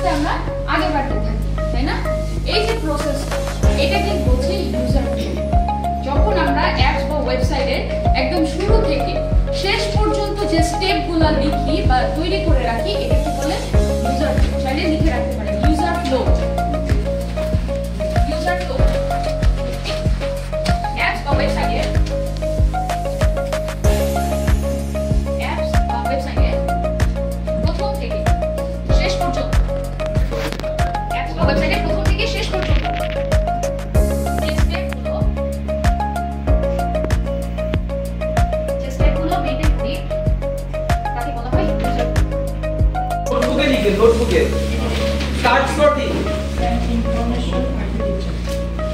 আস্তে আমরা আগে বাড়তে থাকি, তাই না? এই যে প্রসেস, এটাকে বলছি ইউজার ফ্লো। যখন আমরা অ্যাপস বা ওয়েবসাইটের একদম শুরু থেকে শেষ পর্যন্ত যে স্টেপগুলো লিখি বা তৈরি করে রাখি, এটাকে বলে ইউজার ফ্লো। চাইলে লিখে রাখতে পারেন user flow. User flow apps বা ওয়েবসাইটে প্রথম থেকে শেষ পর্যন্ত, অ্যাপস বা ওয়েবসাইটে প্রথম থেকে শেষ পর্যন্ত মেইনটেইন করি, তাকে বলা হয় ইউজার ফ্লো। নোটবুকে লিখে, নোটবুকে কার্ড সর্টিং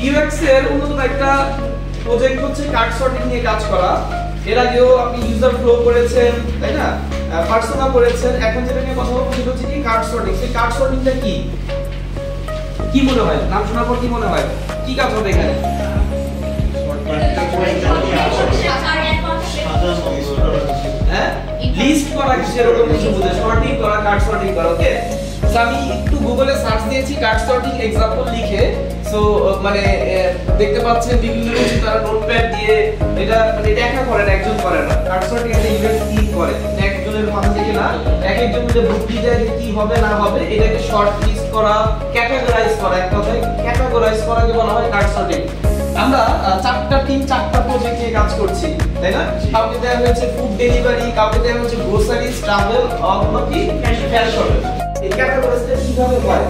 ইউএক্স এর অন্যতম একটা প্রজেক্ট হচ্ছে কার্ড সর্টিং নিয়ে কাজ করা। এর আগেও আপনি ইউজার ফ্লো করেছেন, তাই না? পার্সোনা করেছেন। এখন যেটা নিয়ে কথা বলবো সেটা হচ্ছে কি কার্ড সর্টিং। সেই কার্ড সর্টিংটা কি কি মনে হয়? নাম শোনার পর কি মনে হয় কি কাজ হবে এখানে? হ্যাঁ, লিস্ট করা সেরকম কিছু বুঝে, সর্টিং করা, কার্ড সর্টিং করা। ওকে, সো আমি একটু গুগলে সার্চ দিয়েছি কার্ড সর্টিং এক্সাম্পল লিখে। সো মানে দেখতে পাচ্ছেন বিভিন্ন কিছু তারা নোটপ্যাড দিয়ে এটা মানে দেখা করেন, একজন করে না। কার্ড সর্টিং একটা ইভেন্ট টিম করে, একজনের মাথা থেকে না, এক একজন মিলে বুদ্ধি দেয় যে কি হবে না হবে, এটাকে শর্ট লিস্ট করা, ক্যাটাগরাইজ করা। এক কথায় ক্যাটাগরাইজ করাকে বলা হয় কার্ড সর্টিং। আমরা চারটা টিম চারটা প্রজেক্ট নিয়ে কাজ করছি, তাই না? কাউকে দেওয়া হয়েছে ফুড ডেলিভারি, কাউকে দেওয়া হয়েছে গ্রোসারিজ, ট্রাভেল, অথবা কি ফ্যাশন। এই ক্যাটাগরিজটা কিভাবে হয়?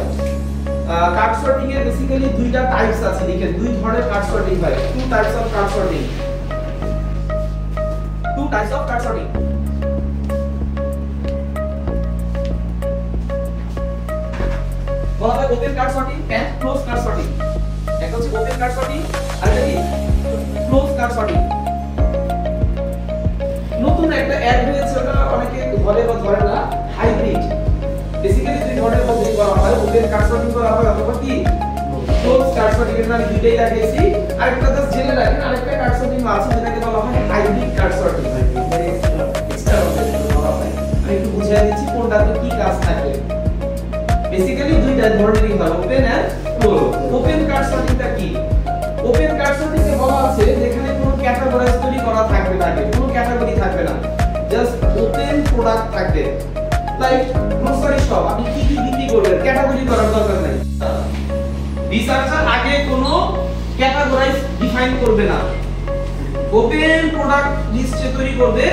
কার্ড সর্টিং এর বেসিক্যালি দুইটা টাইপস আছে, লিখে দুই ধরনের কার্ড সর্টিং হয়। Two types of card sorting. Two types of card sorting. বলা হয় open card sorting and close card sorting. একটা হচ্ছে ওপেন কার্ড সর্টিং আর একটা কি ক্লোজ কার্ড সর্টিং। নতুন একটা অ্যাড হয়েছে, ওটা অনেকে ধরে বা ধরে না, হাইব্রিড। বেসিক্যালি দুই ধরনের মধ্যে করা হয়, ওপেন কার্ড সর্টিং করা হয় অথবা কি ক্লোজ কার্ড সর্টিং। এর নাম দুইটাই লাগিয়েছি। আরেকটা জাস্ট জেনে রাখেন, আরেকটা কার্ড সর্টিং আছে যেটাকে বলা হয় হাইব্রিড কার্ড সর্টিং। এক্সট্রা বলা হয়। আমি একটু বুঝিয়ে দিচ্ছি কোনটাতে কি কাজ থাকে। বেসিক্যালি দুইটা ধরনেরই হয়, open and close. Open card সর্টিংটা কি? ওপেন কার্ড সর্টিং এ বলা আছে যেখানে কোনো ক্যাটাগরাইজ তৈরি করা থাকবে না, কোনো ক্যাটাগরি থাকবে না, জাস্ট ওপেন প্রোডাক্ট থাকবে। লাইক গ্রোসারি শপ, আপনি কি কি বিক্রি করবেন, ক্যাটাগরি করার দরকার নাই। রিসার্চার আগে কোনো ক্যাটাগরাইজ ডিফাইন করবে না, ওপেন প্রোডাক্ট লিস্ট তৈরি করবে,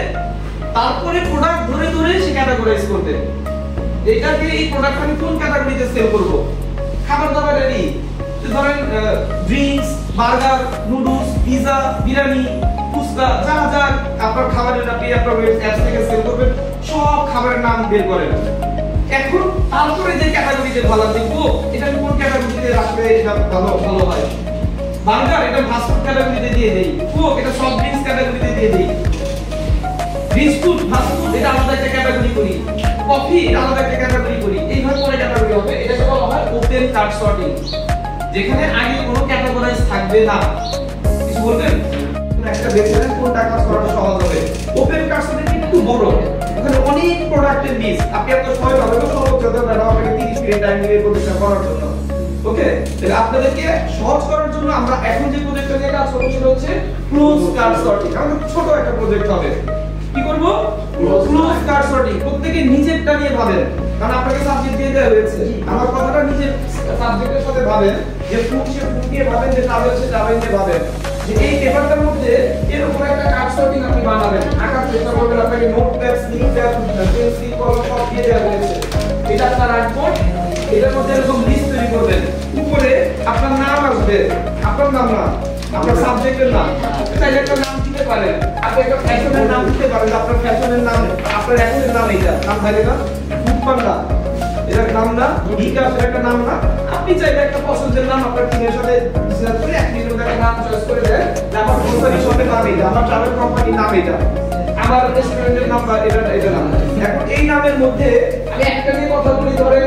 তারপরে প্রোডাক্ট ধরে ধরে সে ক্যাটাগরাইজ করবে। এটাকে এই প্রোডাক্ট আমি কোন ক্যাটাগরিতে সেল করব? খাবার দাবারেরই, ধরেন drinks, burger, noodles, pizza, biryani, fuchka, যা যা আপনার খাবারের আপনি আপনার অ্যাপস থেকে সেল করবেন, সব খাবারের নাম বের করেন। এখন তারপরে যে ক্যাটাগরিতে ভালো দেখবো, এটা কোন ক্যাটাগরিতে রাখলে এটা ভালো ভালো হয়। বার্গার এটা ফাস্ট ফুড ক্যাটাগরিতে দিয়ে দেই, কোক এটা সফট ড্রিঙ্কস ক্যাটাগরিতে দিয়ে দেই, বিস্কুট ফাস্ট ফুড এটা আলাদা একটা ক্যাটাগরি করি, কফি এটা আলাদা একটা ক্যাটাগরি করি। এইভাবে করে ক্যাটাগরি হবে। এটাকে বলা হয় ওপেন কার্ড সর্টিং, যেখানে আগে কোনো ক্যাটাগরাইজ থাকবে না। কিছু বলবেন? একটা বেছে নেন কোনটা কাজ করাটা সহজ হবে। ওপেন কার্ড সর্টিং একটু বড়, ওখানে অনেক প্রোডাক্টের লিস্ট, আপনি এত সময় পাবেন না, সহজ হতে পারে না, আপনাকে 30 মিনিট টাইম দিবে প্রজেক্টটা করার জন্য। ওকে, তাহলে আপনাদেরকে সহজ করার জন্য আমরা এখন যে প্রজেক্টটা নিয়ে কাজ করব সেটা হচ্ছে ক্লোজ কার্ড সর্টিং। আমাদের ছোট একটা প্রজেক্ট হবে। কি করব? Close card sorting. প্রত্যেককে নিজেরটা নিয়ে ভাবেন, কারণ আপনাকে সাবজেক্ট দিয়ে দেওয়া হয়েছে। আমার কথাটা নিজের সাবজেক্টের সাথে ভাবেন, যে ফুড সে ফুড দিয়ে ভাবেন, যে ট্রাভেল সে ট্রাভেল দিয়ে ভাবেন। যে এই পেপারটার মধ্যে এরকম একটা কার্ড সর্টিং আপনি বানাবেন, আঁকার চেষ্টা করবেন। আপনাকে নোটপ্যাড, স্লিপপ্যাড, পেন্সিল, কলম সব দিয়ে দেওয়া হয়েছে। এটা আপনার রাখবেন, এটার মধ্যে এরকম লিস্ট তৈরি করবেন। উপরে আপনার নাম আসবে, আপনার নাম না, আপনার সাবজেক্টের নাম। চাইলে একটা নাম দিতে পারেন, আপনি একটা ফ্যাশনের নাম দিতে পারেন, আপনার ফ্যাশনের নাম, আপনার এখনের নাম এইটা নাম থাকে না, ফুটপান্ডা এটার নাম না, বিকাশ একটা নাম না। আপনি চাইলে একটা পছন্দের নাম আপনার টিমের সাথে ডিসকাস করে এক মিনিটের মধ্যে একটা নাম চয়েস করে দেন। আমার গ্রোসারি শপের নাম এইটা, আমার ট্রাভেল কোম্পানির নাম এইটা, আমার রেস্টুরেন্টের নাম বা এটা নাম। এখন এই নামের মধ্যে আমি একটা নিয়ে কথা বলি, ধরেন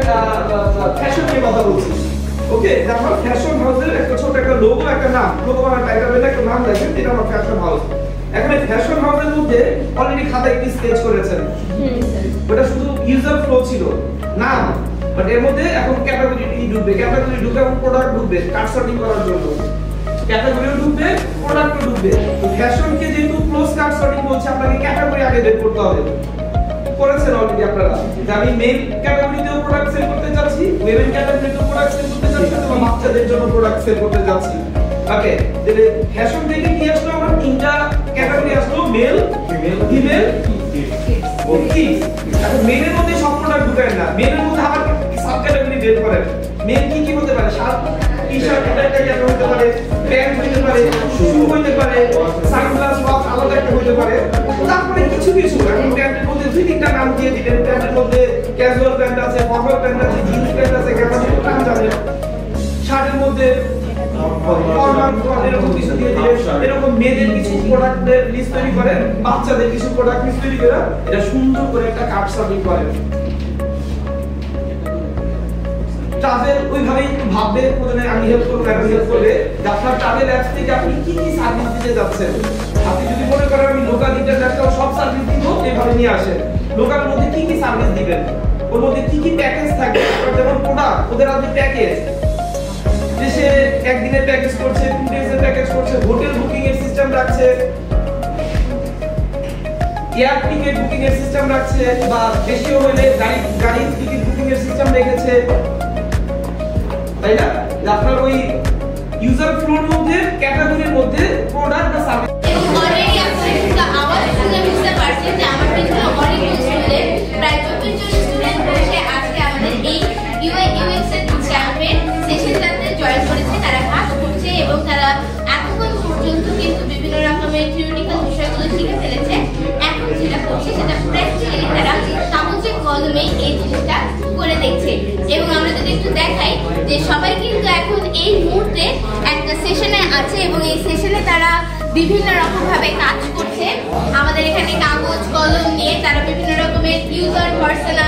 ফ্যাশন নিয়ে কথা বলছি। ওকে, আমার ফ্যাশন হাউসের একটা ছোট একটা লোগো, একটা নাম, লোগো বানার টাইটেল এর একটা নাম রাখেন, এটা আমার ফ্যাশন হাউস। এখন এই ফ্যাশন হাউসের মধ্যে অলরেডি খাতায় একটি স্কেচ করেছেন, ওটা শুধু ইউজার ফ্লো ছিল, নাম বাট এর মধ্যে এখন ক্যাটাগরি ঢুকবে, ক্যাটাগরি ঢুকে এবং প্রোডাক্ট ঢুকবে কার্ড সর্টিং করার জন্য, ক্যাটাগরিও ঢুকবে, প্রোডাক্টও ঢুকবে। তো ফ্যাশনকে যেহেতু ক্লোজ কার্ড সর্টিং বলছে, আপনাকে ক্যাটাগরি আগে বের করতে হবে। করেছেন অলরেডি আপনারা যে আমি মেল ক্যাটাগরিতেও প্রোডাক্ট সেল করতে যাচ্ছি, ওমেন ক্যাটাগরিতেও প্রোডাক্ট সেল করতে যাচ্ছি, এবং বাচ্চাদের জন্য প্রোডাক্ট সেল করতে যাচ্ছি। ওকে, তাহলে ফ্যাশন থেকে কি আসলো? আমরা তিনটা ক্যাটাগরি আসলো, মেল, ফিমেল, কিডস। এখন মেলের মধ্যে সব প্রোডাক্ট ঢুকায় না, মেলের মধ্যে আবার সাব ক্যাটাগরি বের করেন। মেল কি কি হতে পারে? শার্ট, টি-শার্ট একটা ক্যাটাগরি হতে পারে, প্যান্ট হতে পারে, শু হতে পারে, সানগ্লাস ওয়াচ আলাদা একটা হতে পারে। তারপরে কিছু কিছু এখন প্যান্টের মধ্যে দুই তিনটা নাম দিয়ে দিলেন, প্যান্টের মধ্যে ক্যাজুয়াল প্যান্ট আছে, ফরমাল প্যান্ট আছে, জিন্স প্যান্ট আছে, ক্যাপাসিটি নাম জানেন। শার্টের মধ্যে ফরমাল এরকম কিছু দিয়ে দিলেন। এরকম মেয়েদের কিছু প্রোডাক্টের লিস্ট তৈরি করেন, বাচ্চাদের কিছু প্রোডাক্ট লিস্ট তৈরি করে এটা সুন্দর করে একটা কার্ড সাবমিট করেন। ট্রাভেল ওইভাবে একটু ভাববে, প্রথমে আমি হেল্প করব, আমি হেল্প করবে। আপনার ট্রাভেল অ্যাপস থেকে আপনি কি কি সার্ভিস দিতে যাচ্ছেন? আপনি যদি মনে করেন আমি লোকাল ইন্টারন্যাশনাল সব সার্ভিস দিব, এভাবে নিয়ে আসেন। লোকালের মধ্যে কি কি সার্ভিস দিবেন, ওর মধ্যে কি কি প্যাকেজ থাকবে? আপনার যেমন প্রোডাক্ট, ওদের আছে প্যাকেজ, দেশে একদিনের প্যাকেজ করছে, 2 ডেজের প্যাকেজ করছে, হোটেল বুকিং এর সিস্টেম রাখছে, এয়ার টিকেট বুকিং এর সিস্টেম রাখছে, বা দেশীয় হলে গাড়ি টিকিট বুকিং এর সিস্টেম রেখেছে, তাই না? আপনার ওই ইউজার ফ্লোর মধ্যে ক্যাটাগরির মধ্যে প্রোডাক্ট বা সার্ভিস এবং অলরেডি আপনারা আবার শুনে বুঝতে পারছেন যে আমার পিছনে অনেক স্টুডেন্ট, প্রায় 24 জন স্টুডেন্ট বসে আজকে আমাদের এই ইউআই ইউএক্স এর চ্যাম্পিয়ন সেশনটাতে জয়েন করেছে। তারা কাজ করছে এবং তারা এতক্ষণ পর্যন্ত কিন্তু বিভিন্ন রকমের থিওরিটিক্যাল বিষয়গুলো শিখে ফেলেছে। এখন যেটা করছে সেটা প্র্যাকটিক্যালি তারা কাগজে কলমে এই জিনিসটা করে দেখছে। এবং আমরা যদি একটু দেখাই যে সবাই কিন্তু এখন এই মুহূর্তে একটা সেশনে আছে এবং এই সেশনে তারা বিভিন্ন রকম ভাবে কাজ করছে। আমাদের এখানে কাগজ কলম নিয়ে তারা বিভিন্ন রকমের ইউজার পার্সোনা,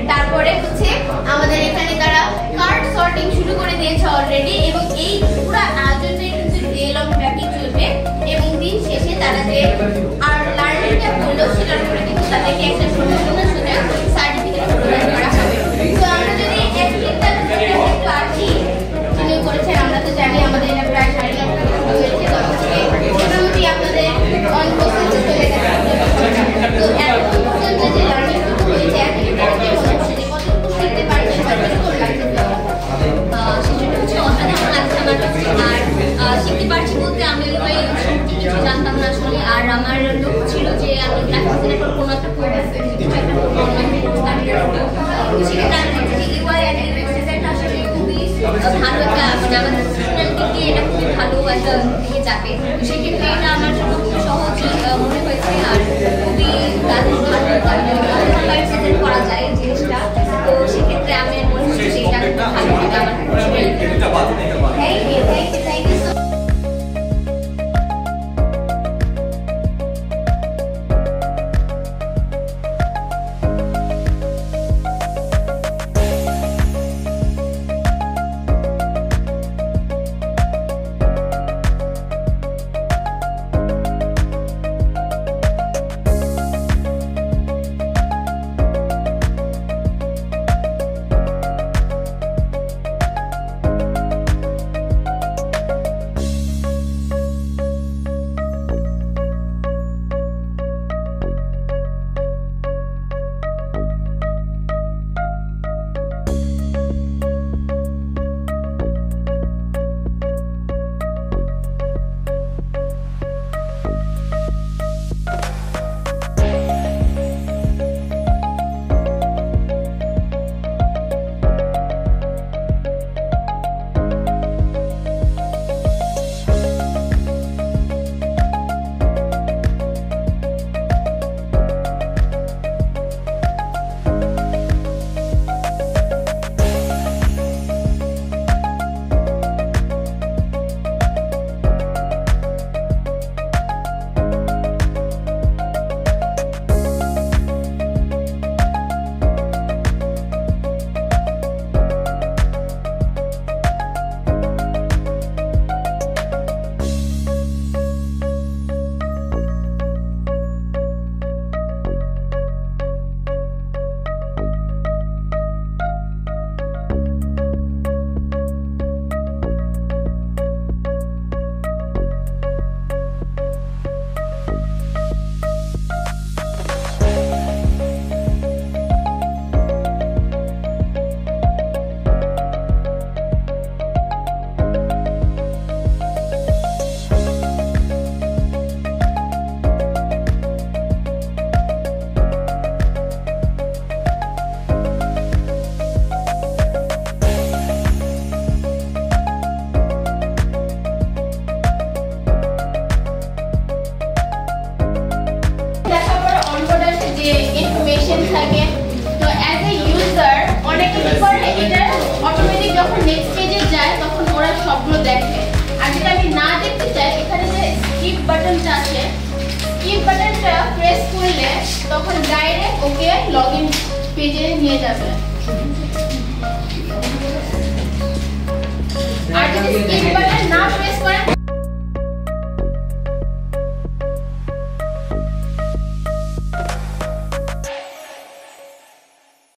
তারপরে হচ্ছে আমাদের এখানে তারা কার্ড সর্টিং শুরু করে দিয়েছে অলরেডি। এবং এই পুরো আয়োজনটাই কিন্তু ডে লং ব্যাপী চলবে এবং দিন শেষে তারা যে আর লার্নিংটা করলো সেটার উপরে কিন্তু তাদেরকে একটা প্রমোশনাল সুযোগ সার্টিফিকেট প্রদান করা হবে। তো আমরা যদি একদিনটা একটু আসি যিনি করেছেন, আমরা তো জানি আমাদের এটা প্রায় 9:30 শুরু হয়েছে, তখন থেকে মোটামুটি আপনাদের অন প্রসেসে চলে গেছে। তো এখন পর্যন্ত যে লার্নিংটুকু হয়েছে এখন পর্যন্ত মনে হচ্ছে যে কতটুকু শিখতে পারছেন বা কতটুকু লাগছে? সেটা হচ্ছে অসাধারণ লাগছে আমার কাছে। আর শিখতে পারছি বলতে আমি সত্যি কিছু জানতাম না আসলে। আর আমার লক্ষ্য ছিল যে আমি গ্রাফিক ডিজাইনের কোনো একটা কোর্স, কিছু একটা অনলাইন কোর্স স্টার্ট করবো। তো সেক্ষেত্রে আমি দেখছি যে ইউআই অ্যান্ড ইউএক্স ডিজাইনটা আসলে খুবই ভালো একটা, মানে আমাদের স্টুডেন্টকে দিয়ে এটা খুবই ভালো একটা দিকে যাবে। তো সেক্ষেত্রে এটা আমার জন্য খুব সহজ মনে হয়েছে। আর খুবই ভালো প্রেজেন্ট করা যায় এই জিনিসটা। তো সেক্ষেত্রে আমি মনে হচ্ছে যে এটা খুব ভালো হবে আমার। Thank you, thank you, thank you so login পেজে নিয়ে যাবে। আর যদি স্কিপ বাই